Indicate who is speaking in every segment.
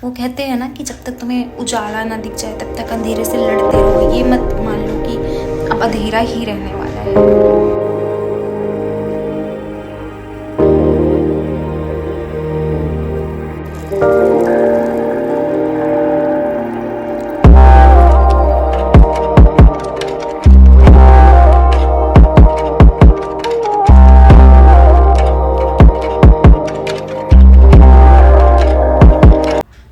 Speaker 1: वो कहते हैं ना कि जब तक तुम्हें उजाला ना दिख जाए तब तक अंधेरे से लड़ते रहो। ये मत मान लो कि अब अंधेरा ही रहने वाला है।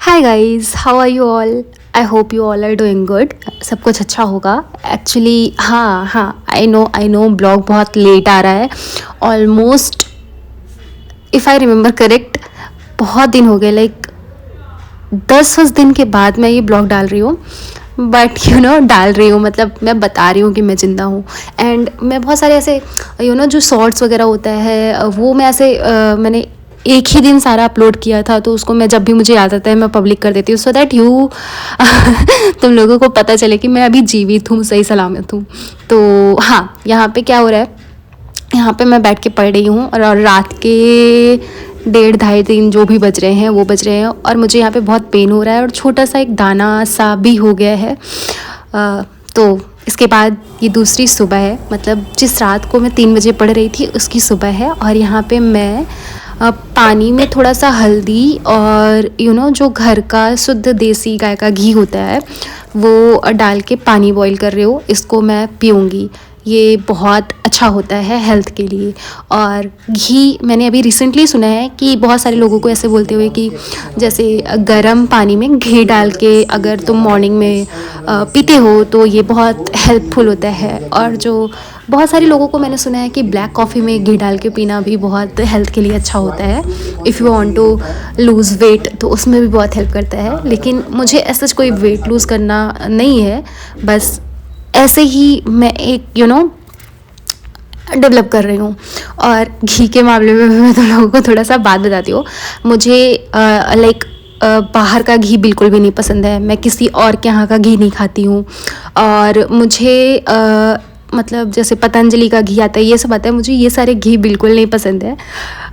Speaker 2: Hi guys, how are you all? I hope you all are doing good. सब कुछ अच्छा होगा। एक्चुअली हाँ आई नो ब्लॉग बहुत लेट आ रहा है। Almost if I remember correct बहुत दिन हो गए, लाइक 10 दिन के बाद मैं ये ब्लॉग डाल रही हूँ। बट डाल रही हूँ मतलब मैं बता रही हूँ कि मैं ज़िंदा हूँ। एंड मैं बहुत सारे ऐसे जो शॉर्ट्स वगैरह होता है वो मैं ऐसे मैंने एक ही दिन सारा अपलोड किया था, तो उसको मैं जब भी मुझे याद आता है मैं पब्लिक कर देती हूँ, सो दैट तुम लोगों को पता चले कि मैं अभी जीवित हूँ, सही सलामत हूँ। तो हाँ, यहाँ पे क्या हो रहा है, यहाँ पे मैं बैठ के पढ़ रही हूँ और रात के 1:30-2:30 जो भी बज रहे हैं वो बज रहे हैं, और मुझे यहाँ पे बहुत पेन हो रहा है और छोटा सा एक दाना सा भी हो गया है। तो इसके बाद ये दूसरी सुबह है, मतलब जिस रात को मैं 3 बजे पढ़ रही थी उसकी सुबह है। और यहाँ पे मैं पानी में थोड़ा सा हल्दी और जो घर का शुद्ध देसी गाय का घी होता है वो डाल के पानी बॉईल कर रही हूँ। इसको मैं पीऊँगी, ये बहुत अच्छा होता है हेल्थ के लिए। और घी मैंने अभी रिसेंटली सुना है कि बहुत सारे लोगों को ऐसे बोलते हुए कि जैसे गर्म पानी में घी डाल के अगर तुम मॉर्निंग में पीते हो तो ये बहुत हेल्पफुल होता है। और जो बहुत सारे लोगों को मैंने सुना है कि ब्लैक कॉफ़ी में घी डाल के पीना भी बहुत हेल्थ के लिए अच्छा होता है। If you want to lose weight तो उसमें भी बहुत हेल्प करता है। लेकिन मुझे ऐसा कोई वेट लूज़ करना नहीं है, बस ऐसे ही मैं एक डेवलप कर रही हूँ। और घी के मामले में मैं तुम लोगों को थोड़ा सा बात बताती हूँ। मुझे लाइक बाहर का घी बिल्कुल भी नहीं पसंद है। मैं किसी और के यहाँ का घी नहीं खाती हूँ। और मुझे मतलब जैसे पतंजलि का घी आता है, ये सब आता है, मुझे ये सारे घी बिल्कुल नहीं पसंद है।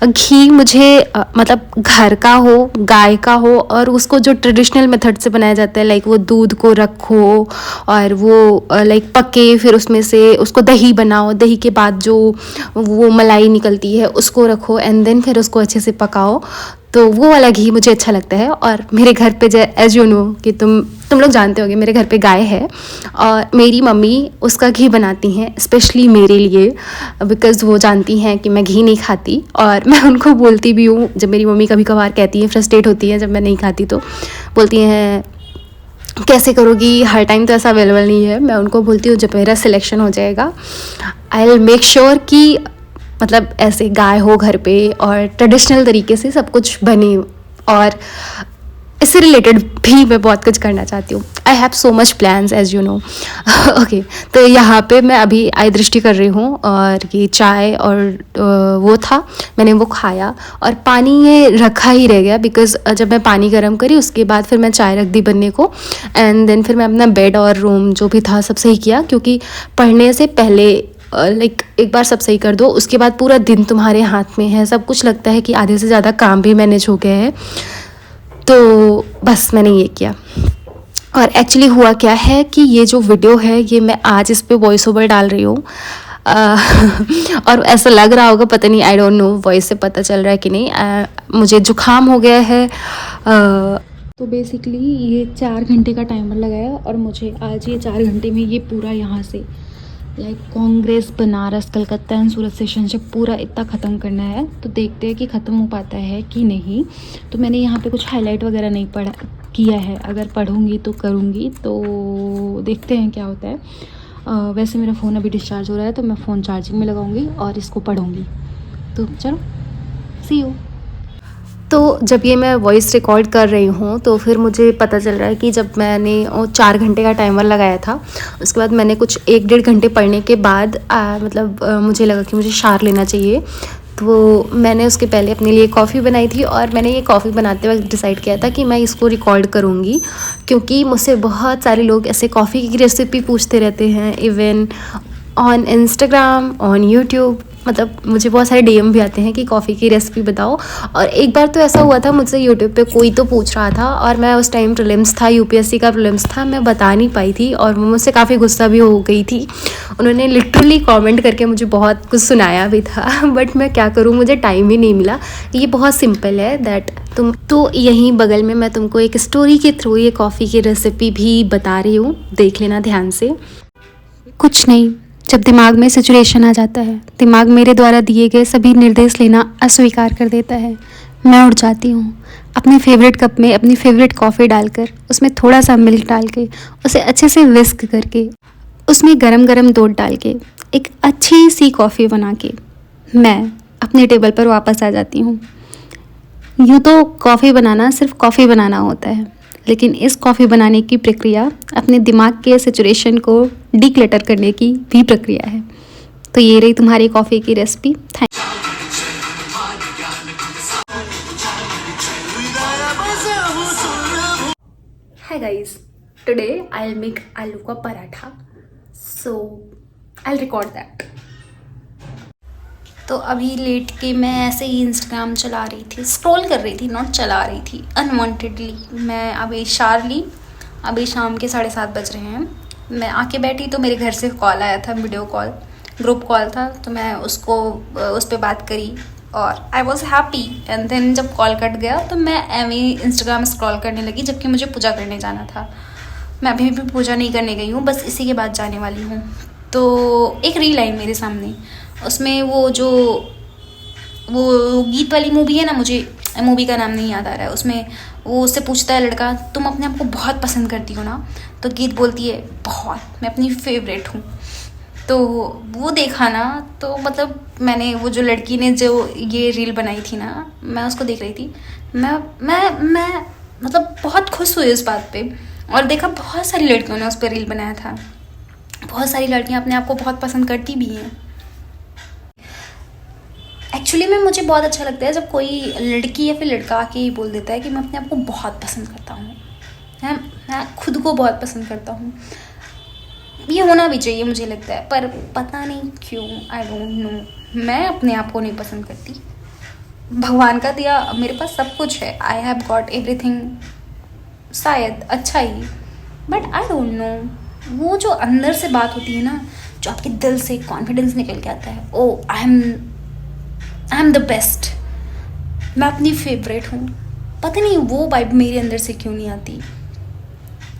Speaker 2: घी मुझे मतलब घर का हो, गाय का हो, और उसको जो ट्रेडिशनल मेथड से बनाया जाता है, लाइक वो दूध को रखो और वो लाइक पके, फिर उसमें से उसको दही बनाओ, दही के बाद जो वो मलाई निकलती है उसको रखो एंड देन फिर उसको अच्छे से पकाओ, तो वो वाला घी मुझे अच्छा लगता है। और मेरे घर पे एज यू नो कि तुम लोग जानते होंगे, मेरे घर पे गाय है और मेरी मम्मी उसका घी बनाती हैं स्पेशली मेरे लिए, बिकॉज़ वो जानती हैं कि मैं घी नहीं खाती। और मैं उनको बोलती भी हूँ, जब मेरी मम्मी कभी कभार कहती हैं, फ्रस्ट्रेट होती हैं जब मैं नहीं खाती, तो बोलती हैं कैसे करोगी, हर टाइम तो ऐसा अवेलेबल नहीं है। मैं उनको बोलती हूँ जब मेरा सिलेक्शन हो जाएगा आई विल मेक श्योर कि मतलब ऐसे गाय हो घर पे और ट्रेडिशनल तरीके से सब कुछ बने। और इससे रिलेटेड भी मैं बहुत कुछ करना चाहती हूँ। I have so much plans as you know. Okay, तो यहाँ पे मैं अभी आई दृष्टि कर रही हूँ और ये चाय और वो था, मैंने वो खाया और पानी ये रखा ही रह गया, बिकॉज़ जब मैं पानी गर्म करी उसके बाद फिर मैं चाय रख दी बनने को एंड देन फिर मैं अपना बेड और रूम जो भी था सब सही किया, क्योंकि पढ़ने से पहले लाइक एक बार सब सही कर दो, उसके बाद पूरा दिन तुम्हारे हाथ में है। सब कुछ लगता है कि आधे से ज़्यादा काम भी मैनेज हो गए हैं, तो बस मैंने ये किया। और एक्चुअली हुआ क्या है कि ये जो वीडियो है ये मैं आज इस पे वॉइस ओवर डाल रही हूँ। और ऐसा लग रहा होगा, पता नहीं, आई डोंट नो वॉइस से पता चल रहा है कि नहीं। मुझे जुकाम हो गया है। तो बेसिकली ये 4 घंटे का टाइमर लगाया और मुझे आज ये 4 घंटे में ये पूरा यहाँ से like Congress, Banaras, Calcutta and Surat session से पूरा इतना ख़त्म करना है। तो देखते हैं कि ख़त्म हो पाता है कि नहीं। तो मैंने यहाँ पे कुछ हाईलाइट वगैरह नहीं पढ़ा किया है, अगर पढ़ूँगी तो करूँगी, तो देखते हैं क्या होता है। वैसे मेरा फ़ोन अभी डिस्चार्ज हो रहा है तो मैं फ़ोन चार्जिंग में लगाऊँगी और इसको पढ़ूँगी। तो चलो, सी यू। तो जब ये मैं वॉइस रिकॉर्ड कर रही हूँ तो फिर मुझे पता चल रहा है कि जब मैंने 4 घंटे का टाइमर लगाया था, उसके बाद मैंने कुछ 1-1.5 घंटे पढ़ने के बाद मतलब मुझे लगा कि मुझे शार लेना चाहिए। तो मैंने उसके पहले अपने लिए कॉफ़ी बनाई थी और मैंने ये कॉफ़ी बनाते वक्त डिसाइड किया था कि मैं इसको रिकॉर्ड करूँगी, क्योंकि मुझसे बहुत सारे लोग ऐसे कॉफ़ी की रेसिपी पूछते रहते हैं, even on Instagram, on YouTube, मतलब मुझे बहुत सारे डीएम भी आते हैं कि कॉफ़ी की रेसिपी बताओ। और एक बार तो ऐसा हुआ था, मुझसे यूट्यूब पे कोई तो पूछ रहा था और मैं उस टाइम प्रीलिम्स था, यूपीएससी का प्रीलिम्स था, मैं बता नहीं पाई थी और वो मुझसे काफ़ी गुस्सा भी हो गई थी। उन्होंने लिटरली कमेंट करके मुझे बहुत कुछ सुनाया भी था बट मैं क्या करूँ, मुझे टाइम ही नहीं मिला। ये बहुत सिंपल है दैट तुम तो यहीं बगल में मैं तुमको एक स्टोरी के थ्रू ये कॉफ़ी की रेसिपी भी बता रही हूँ, देख लेना ध्यान से। कुछ नहीं, जब दिमाग में सिचुएशन आ जाता है, दिमाग मेरे द्वारा दिए गए सभी निर्देश लेना अस्वीकार कर देता है। मैं उठ जाती हूँ, अपने फेवरेट कप में अपनी फेवरेट कॉफ़ी डालकर उसमें थोड़ा सा मिल्क डाल के उसे अच्छे से विस्क करके उसमें गरम गरम दूध डाल के एक अच्छी सी कॉफ़ी बना के मैं अपने टेबल पर वापस आ जाती हूँ। यूँ तो कॉफ़ी बनाना सिर्फ कॉफ़ी बनाना होता है, लेकिन इस कॉफ़ी बनाने की प्रक्रिया अपने दिमाग के सिचुएशन को डीक्लटर करने की भी प्रक्रिया है। तो ये रही तुम्हारी कॉफ़ी की recipe. Thank hi guys, today I will make आलू का पराठा, सो आई विल रिकॉर्ड दैट।
Speaker 1: तो अभी लेट के मैं ऐसे ही इंस्टाग्राम चला रही थी, स्क्रॉल कर रही थी, नॉट चला रही थी, अनवांटेडली। मैं अभी शार्ली, अभी शाम के 7:30 बज रहे हैं। मैं आके बैठी तो मेरे घर से कॉल आया था, वीडियो कॉल, ग्रुप कॉल था, तो मैं उसको उस पर बात करी और I was happy. And then जब कॉल कट गया तो मैं एवं इंस्टाग्राम स्क्रॉल करने लगी, जबकि मुझे पूजा करने जाना था। मैं अभी भी पूजा नहीं करने गई हूँ, बस इसी के बाद जाने वाली हूँ। तो एक रील आई मेरे सामने, उसमें वो गीत वाली मूवी है ना, मुझे मूवी का नाम नहीं याद आ रहा है। उसमें वो उससे पूछता है लड़का, तुम अपने आप को बहुत पसंद करती हो ना? तो गीत बोलती है, बहुत, मैं अपनी फेवरेट हूँ। तो वो देखा ना, तो मतलब मैंने वो जो लड़की ने जो ये रील बनाई थी ना, मैं उसको देख रही थी। मैं मतलब बहुत खुश हुई इस बात पे। और देखा बहुत सारी लड़कियों ने उस पर रील बनाया था। बहुत सारी लड़कियां अपने आप को बहुत पसंद करती भी हैं। एक्चुअली में मुझे बहुत अच्छा लगता है जब कोई लड़की या फिर लड़का आके ये बोल देता है कि मैं अपने आप को बहुत पसंद करता हूँ, मैं खुद को बहुत पसंद करता हूँ। ये होना भी चाहिए मुझे लगता है, पर पता नहीं क्यों, आई डोंट नो, मैं अपने आप को नहीं पसंद करती। भगवान का दिया मेरे पास सब कुछ है, आई हैव गॉट एवरीथिंग, शायद अच्छा ही, बट आई डोंट नो, वो जो अंदर से बात होती है ना, जो आपके दिल से कॉन्फिडेंस निकल के आता है, ओ आई एम द बेस्ट, मैं अपनी फेवरेट हूँ, पता नहीं वो वाइब मेरे अंदर से क्यों नहीं आती।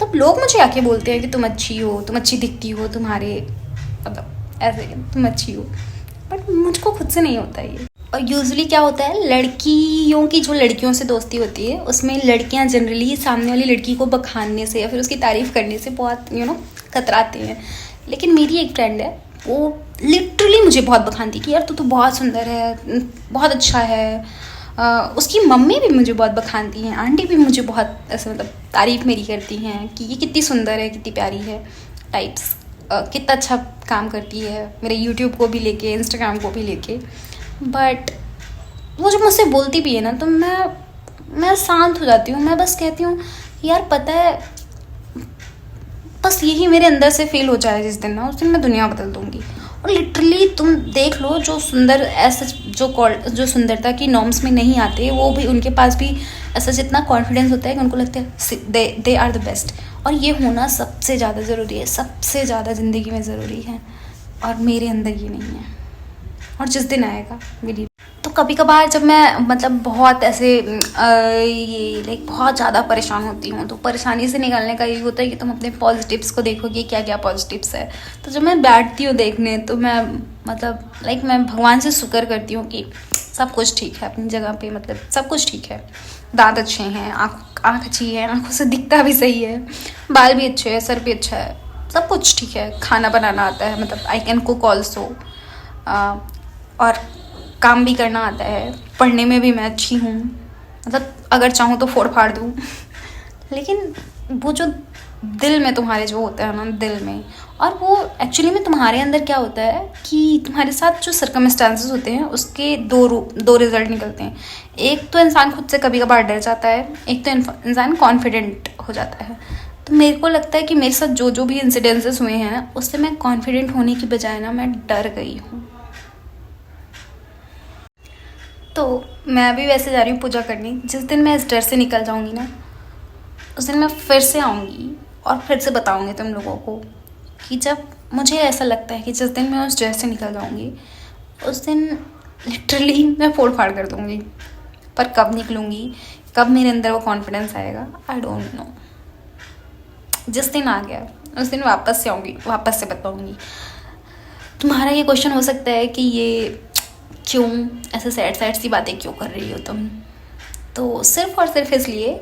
Speaker 1: तब लोग मुझे आके बोलते हैं कि तुम अच्छी हो, तुम अच्छी दिखती हो, तुम्हारे मतलब ऐसे तुम अच्छी हो, बट मुझको खुद से नहीं होता ये। और यूजुअली क्या होता है, लड़कियों की जो लड़कियों से दोस्ती होती है, उसमें लड़कियां जनरली सामने वाली लड़की को बखानने से या फिर उसकी तारीफ़ करने से बहुत कतराते हैं। लेकिन मेरी एक फ्रेंड है, वो लिटरली मुझे बहुत बखानती कि यार तू तो बहुत सुंदर है, बहुत अच्छा है। उसकी मम्मी भी मुझे बहुत बखानती हैं, आंटी भी मुझे बहुत ऐसे मतलब तारीफ़ मेरी करती हैं कि ये कितनी सुंदर है, कितनी प्यारी है टाइप्स, कितना अच्छा काम करती है मेरे यूट्यूब को भी लेके, इंस्टाग्राम को भी लेके। बट वो जब मुझसे बोलती भी है ना, तो मैं शांत हो जाती हूँ। मैं बस कहती हूँ यार पता है, बस यही मेरे अंदर से फील हो जाए जिस दिन ना, उस दिन मैं दुनिया बदल दूँगी। और लिटरली तुम देख लो, जो सुंदर ऐसा जो सुंदरता की नॉर्म्स में नहीं आते, वो भी उनके पास भी ऐसा जितना कॉन्फिडेंस होता है कि उनको लगता है दे आर द बेस्ट। और ये होना सबसे ज़्यादा ज़रूरी है, सबसे ज़्यादा ज़िंदगी में ज़रूरी है, और मेरे अंदर ये नहीं है, और जिस दिन आएगा मेरी। तो कभी कभार जब मैं मतलब बहुत ऐसे ये लाइक बहुत ज़्यादा परेशान होती हूँ, तो परेशानी से निकलने का ये होता है कि तुम अपने पॉजिटिव्स को देखो कि क्या क्या पॉजिटिव्स है। तो जब मैं बैठती हूँ देखने, तो मैं मतलब लाइक मैं भगवान से शुक्र करती हूँ कि सब कुछ ठीक है अपनी जगह पे, मतलब सब कुछ ठीक है। दांत अच्छे हैं, आँख अच्छी है, आँखों से दिखता भी सही है, बाल भी अच्छे हैं, सर भी अच्छा है, सब कुछ ठीक है। खाना बनाना आता है, मतलब आई कैन कुक ऑल्सो, और काम भी करना आता है, पढ़ने में भी मैं अच्छी हूँ, मतलब अगर चाहूँ तो फोड़ फाड़ दूँ। लेकिन वो जो दिल में तुम्हारे जो होता है ना, दिल में, और वो एक्चुअली में तुम्हारे अंदर क्या होता है कि तुम्हारे साथ जो सर्कमस्टांसेस होते हैं, उसके दो रिजल्ट निकलते हैं। एक तो इंसान खुद से कभी कभार डर जाता है, एक तो इंसान कॉन्फिडेंट हो जाता है। तो मेरे को लगता है कि मेरे साथ जो भी इंसिडेंसेस हुए हैं ना, उससे मैं कॉन्फिडेंट होने की बजाय ना, मैं डर गई हूँ। तो मैं भी वैसे जा रही हूँ पूजा करने। जिस दिन मैं इस डर से निकल जाऊँगी ना, उस दिन मैं फिर से आऊँगी और फिर से बताऊँगी तुम लोगों को कि जब मुझे ऐसा लगता है कि जिस दिन मैं उस डर से निकल जाऊँगी, उस दिन लिटरली मैं फोड़ फाड़ कर दूँगी। पर कब निकलूँगी, कब मेरे अंदर वो कॉन्फिडेंस आएगा, आई डोंट नो। जिस दिन आ गया उस दिन वापस से आऊँगी, वापस से बताऊँगी। तुम्हारा ये क्वेश्चन हो सकता है कि ये क्यों ऐसे सैड सैड सी बातें क्यों कर रही हो तुम, तो सिर्फ़ और सिर्फ इसलिए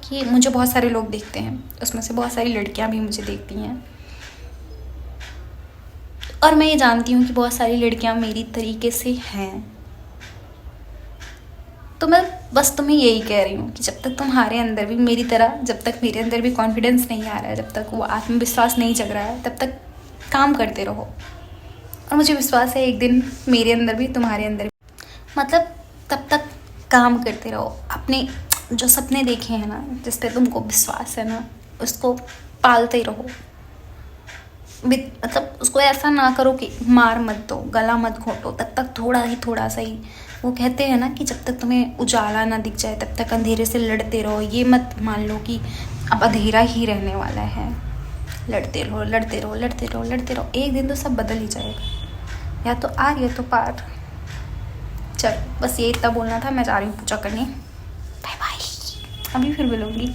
Speaker 1: कि मुझे बहुत सारे लोग देखते हैं, उसमें से बहुत सारी लड़कियां भी मुझे देखती हैं, और मैं ये जानती हूँ कि बहुत सारी लड़कियां मेरी तरीके से हैं। तो मैं बस तुम्हें यही कह रही हूँ कि जब तक तुम्हारे अंदर भी मेरी तरह, जब तक मेरे अंदर भी कॉन्फिडेंस नहीं आ रहा है, जब तक वो आत्मविश्वास नहीं जग रहा है, तब तक काम करते रहो। और मुझे विश्वास है एक दिन मेरे अंदर भी तुम्हारे अंदर भी, मतलब तब तक काम करते रहो। अपने जो सपने देखे हैं ना, जिस पे तुमको विश्वास है ना, उसको पालते रहो। मतलब उसको ऐसा ना करो कि मार मत दो, गला मत घोटो, तब तक थोड़ा सा ही। वो कहते हैं ना कि जब तक तुम्हें उजाला ना दिख जाए तब तक अंधेरे से लड़ते रहो। ये मत मान लो कि अब अंधेरा ही रहने वाला है। लड़ते रहो, लड़ते रहो, लड़ते रहो, लड़ते रहो, एक दिन तो सब बदल ही जाएगा, या तो आर या तो पार। चलो बस ये इतना बोलना था। मैं जा रही हूँ पूजा करने। Bye bye. अभी फिर मिलूंगी।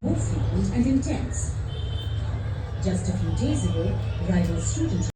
Speaker 3: More frequent and intense. Just a few days ago, rival students